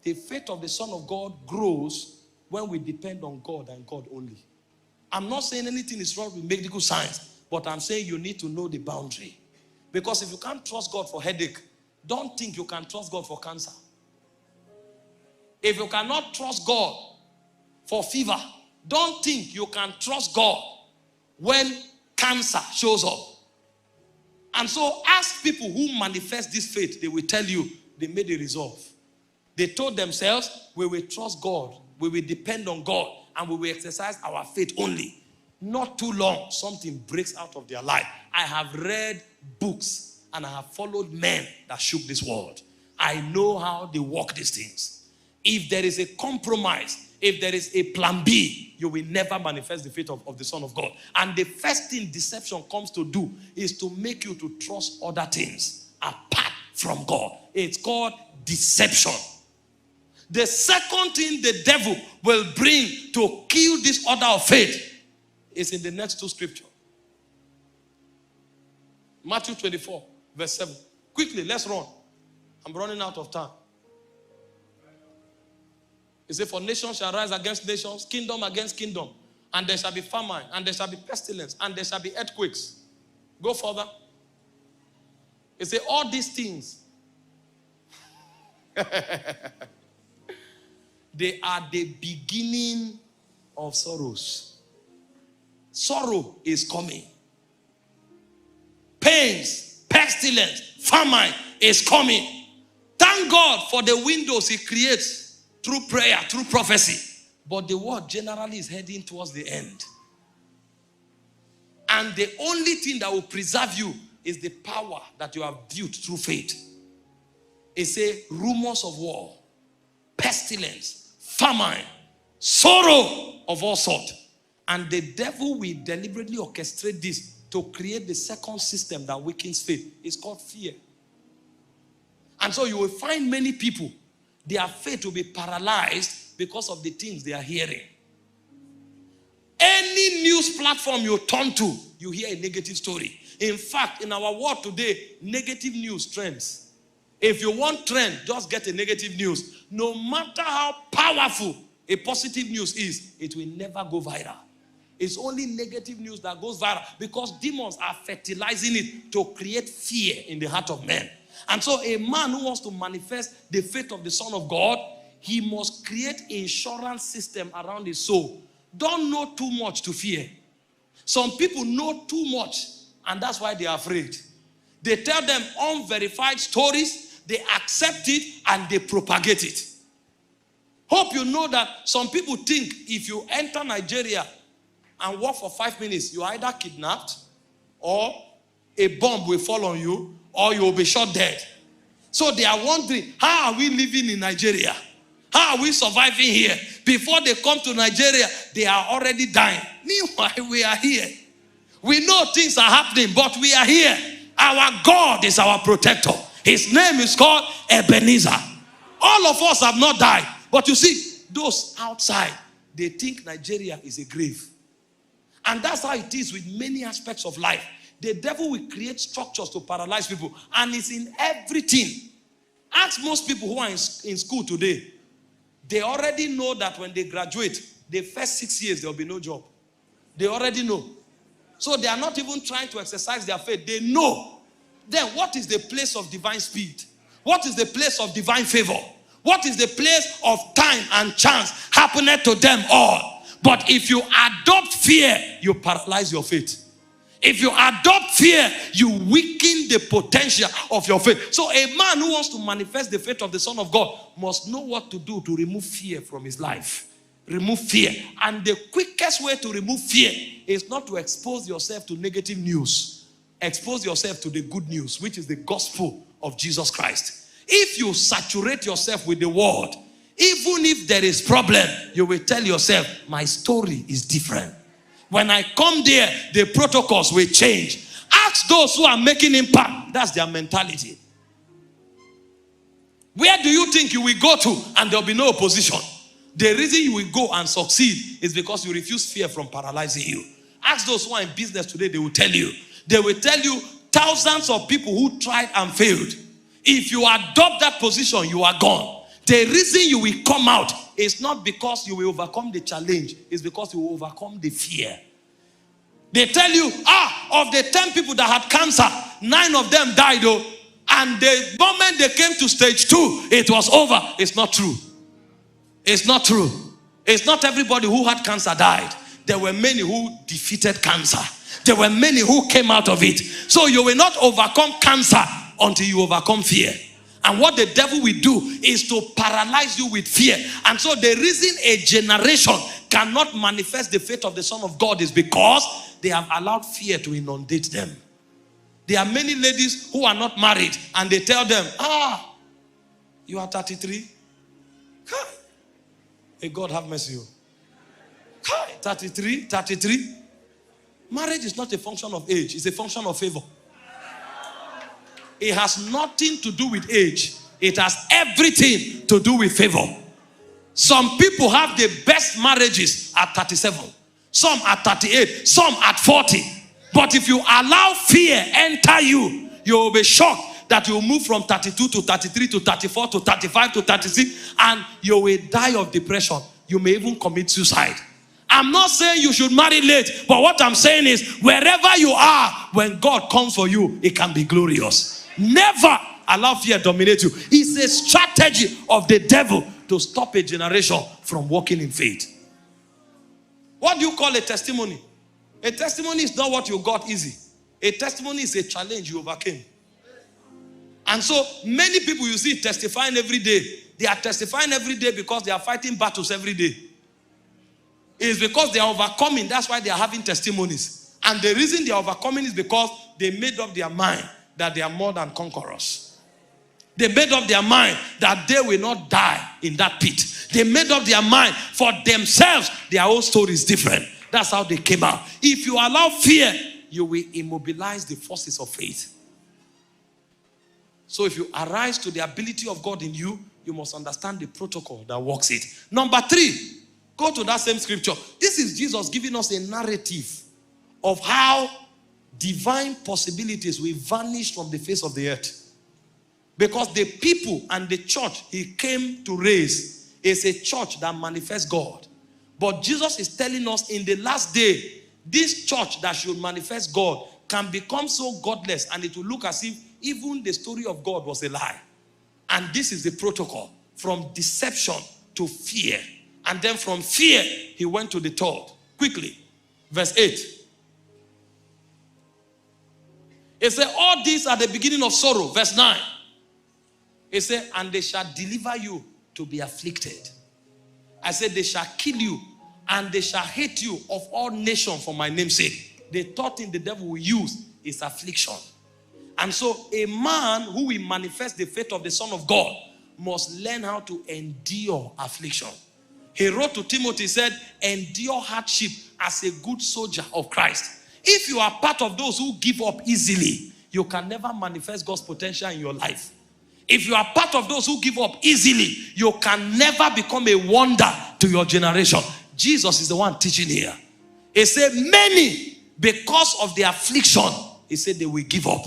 The faith of the Son of God grows when we depend on God and God only. I'm not saying anything is wrong with medical science, but I'm saying you need to know the boundary. Because if you can't trust God for headache, don't think you can trust God for cancer. If you cannot trust God for fever, don't think you can trust God when cancer shows up. And so ask people who manifest this faith, they will tell you they made a resolve. They told themselves, we will trust God, we will depend on God, and we will exercise our faith only. Not too long, something breaks out of their life. I have read books and I have followed men that shook this world. I know how they work these things. If there is a compromise, if there is a plan B, you will never manifest the faith of the Son of God. And the first thing deception comes to do is to make you to trust other things apart from God. It's called deception. The second thing the devil will bring to kill this order of faith is in the next two scriptures. Matthew 24, verse 7. Quickly, let's run. I'm running out of time. It says, for nation shall rise against nations, kingdom against kingdom, and there shall be famine, and there shall be pestilence, and there shall be earthquakes. Go further. It says, all these things, they are the beginning of sorrows. Sorrow is coming. Pains, pestilence, famine is coming. Thank God for the windows he creates through prayer, through prophecy. But the world generally is heading towards the end. And the only thing that will preserve you is the power that you have built through faith. It says rumors of war, pestilence, famine, sorrow of all sorts. And the devil will deliberately orchestrate this to create the second system that weakens faith. It's called fear. And so you will find many people, their faith will be paralyzed because of the things they are hearing. Any news platform you turn to, you hear a negative story. In fact, in our world today, negative news trends. If you want trend, just get a negative news. No matter how powerful a positive news is, it will never go viral. It's only negative news that goes viral because demons are fertilizing it to create fear in the heart of men. And so a man who wants to manifest the faith of the Son of God, he must create an insurance system around his soul. Don't know too much to fear. Some people know too much, and that's why they are afraid. They tell them unverified stories, they accept it, and they propagate it. Hope you know that some people think if you enter Nigeria and walk for 5 minutes, you're either kidnapped, or a bomb will fall on you, or you'll be shot dead. So they are wondering, how are we living in Nigeria? How are we surviving here? Before they come to Nigeria, they are already dying. Meanwhile, we are here. We know things are happening, but we are here. Our God is our protector. His name is called Ebenezer. All of us have not died. But you see, those outside, they think Nigeria is a grave. And that's how it is with many aspects of life. The devil will create structures to paralyze people. And it's in everything. Ask most people who are in school today. They already know that when they graduate, the first 6 years, there will be no job. They already know. So they are not even trying to exercise their faith. They know. Then what is the place of divine speed? What is the place of divine favor? What is the place of time and chance happening to them all? But if you adopt fear, you paralyze your faith. If you adopt fear, you weaken the potential of your faith. So a man who wants to manifest the faith of the Son of God must know what to do to remove fear from his life. Remove fear. And the quickest way to remove fear is not to expose yourself to negative news. Expose yourself to the good news, which is the gospel of Jesus Christ. If you saturate yourself with the word, even if there is problem, you will tell yourself, my story is different. When I come there, the protocols will change. Ask those who are making impact. That's their mentality. Where do you think you will go to and there will be no opposition? The reason you will go and succeed is because you refuse fear from paralyzing you. Ask those who are in business today, they will tell you. They will tell you thousands of people who tried and failed. If you adopt that position, you are gone. The reason you will come out is not because you will overcome the challenge. It's because you will overcome the fear. They tell you, of the 10 people that had cancer, 9 of them died, though. And the moment they came to stage 2, it was over. It's not true. It's not true. It's not everybody who had cancer died. There were many who defeated cancer. There were many who came out of it. So you will not overcome cancer until you overcome fear. And what the devil will do is to paralyze you with fear. And so the reason a generation cannot manifest the faith of the Son of God is because they have allowed fear to inundate them. There are many ladies who are not married and they tell them, you are 33? May God have mercy. 33? Marriage is not a function of age. It's a function of favor. It has nothing to do with age. It has everything to do with favor. Some people have the best marriages at 37. Some at 38. Some at 40. But if you allow fear enter you, you will be shocked that you will move from 32 to 33 to 34 to 35 to 36 and you will die of depression. You may even commit suicide. I'm not saying you should marry late, but what I'm saying is wherever you are, when God comes for you, it can be glorious. Never allow fear to dominate you. It's a strategy of the devil to stop a generation from walking in faith. What do you call a testimony? A testimony is not what you got easy. A testimony is a challenge you overcame. And so many people you see testifying every day. They are testifying every day because they are fighting battles every day. It's because they are overcoming. That's why they are having testimonies. And the reason they are overcoming is because they made up their mind that they are more than conquerors. They made up their mind that they will not die in that pit. They made up their mind for themselves. Their own story is different. That's how they came out. If you allow fear, you will immobilize the forces of faith. So if you arise to the ability of God in you, you must understand the protocol that works it. Number 3, go to that same scripture. This is Jesus giving us a narrative of how divine possibilities will vanish from the face of the earth. Because the people and the church he came to raise is a church that manifests God. But Jesus is telling us in the last day, this church that should manifest God can become so godless and it will look as if even the story of God was a lie. And this is the protocol from deception to fear. And then from fear, he went to the third. Quickly, verse 8. It said, all these are the beginning of sorrow. Verse 9. It said, and they shall deliver you to be afflicted. I said, they shall kill you, and they shall hate you of all nations for my name's sake. The third thing the devil will use is affliction. And so a man who will manifest the faith of the Son of God must learn how to endure affliction. He wrote to Timothy, said, endure hardship as a good soldier of Christ. If you are part of those who give up easily, you can never manifest God's potential in your life. If you are part of those who give up easily, you can never become a wonder to your generation. Jesus is the one teaching here. He said, many, because of the affliction, he said they will give up.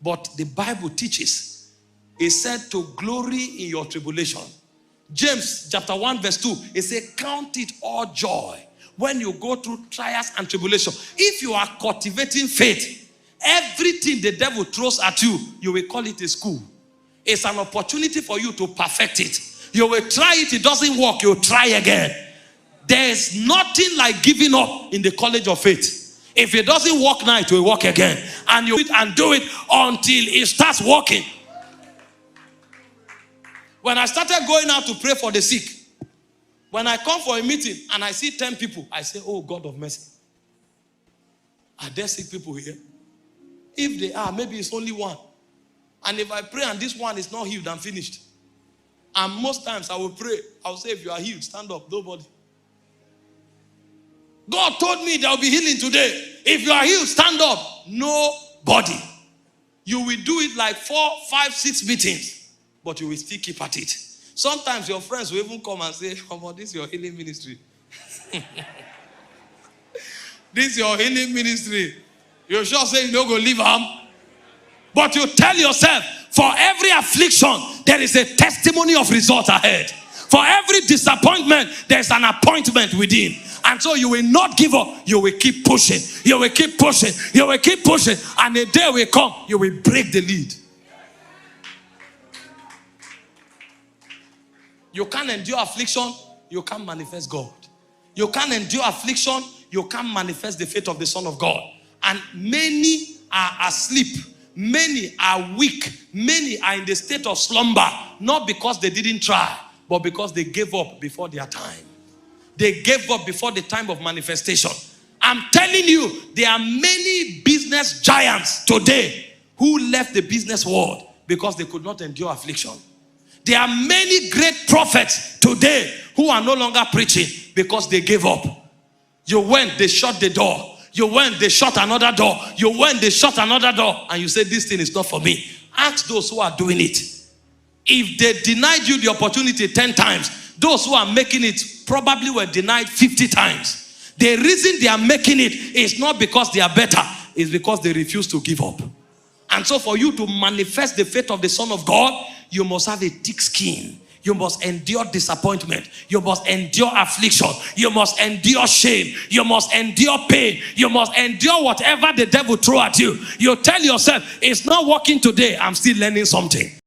But the Bible teaches, he said to glory in your tribulation. James chapter 1 verse 2, it says, count it all joy when you go through trials and tribulation. If you are cultivating faith, everything the devil throws at you, you will call it a school. It's an opportunity for you to perfect it. You will try it, it doesn't work, you'll try again. There's nothing like giving up in the college of faith. If it doesn't work now, it will work again. And you do it and do it until it starts working. When I started going out to pray for the sick, when I come for a meeting and I see 10 people, I say, oh God of mercy, are there sick people here? If they are, maybe it's only one. And if I pray and this one is not healed, I'm finished. And most times I will pray, I will say, if you are healed, stand up, nobody. God told me there will be healing today. If you are healed, stand up, nobody. You will do it like 4, 5, 6 meetings, but you will still keep at it. Sometimes your friends will even come and say, oh, this is your healing ministry. This is your healing ministry. You sure say you don't go leave them? But you tell yourself, for every affliction, there is a testimony of result ahead. For every disappointment, there's an appointment within. And so you will not give up. You will keep pushing. You will keep pushing. You will keep pushing. And a day will come, you will break the lead. You can't endure affliction, you can't manifest God. You can't endure affliction, you can't manifest the faith of the Son of God. And many are asleep. Many are weak. Many are in the state of slumber. Not because they didn't try, but because they gave up before their time. They gave up before the time of manifestation. I'm telling you, there are many business giants today who left the business world because they could not endure affliction. There are many great prophets today who are no longer preaching because they gave up. You went, they shut the door. You went, they shut another door. You went, they shut another door. And you said, this thing is not for me. Ask those who are doing it. If they denied you the opportunity 10 times, those who are making it probably were denied 50 times. The reason they are making it is not because they are better. It's because they refuse to give up. And so for you to manifest the faith of the Son of God, you must have a thick skin. You must endure disappointment. You must endure affliction. You must endure shame. You must endure pain. You must endure whatever the devil throw at you. You tell yourself, it's not working today. I'm still learning something.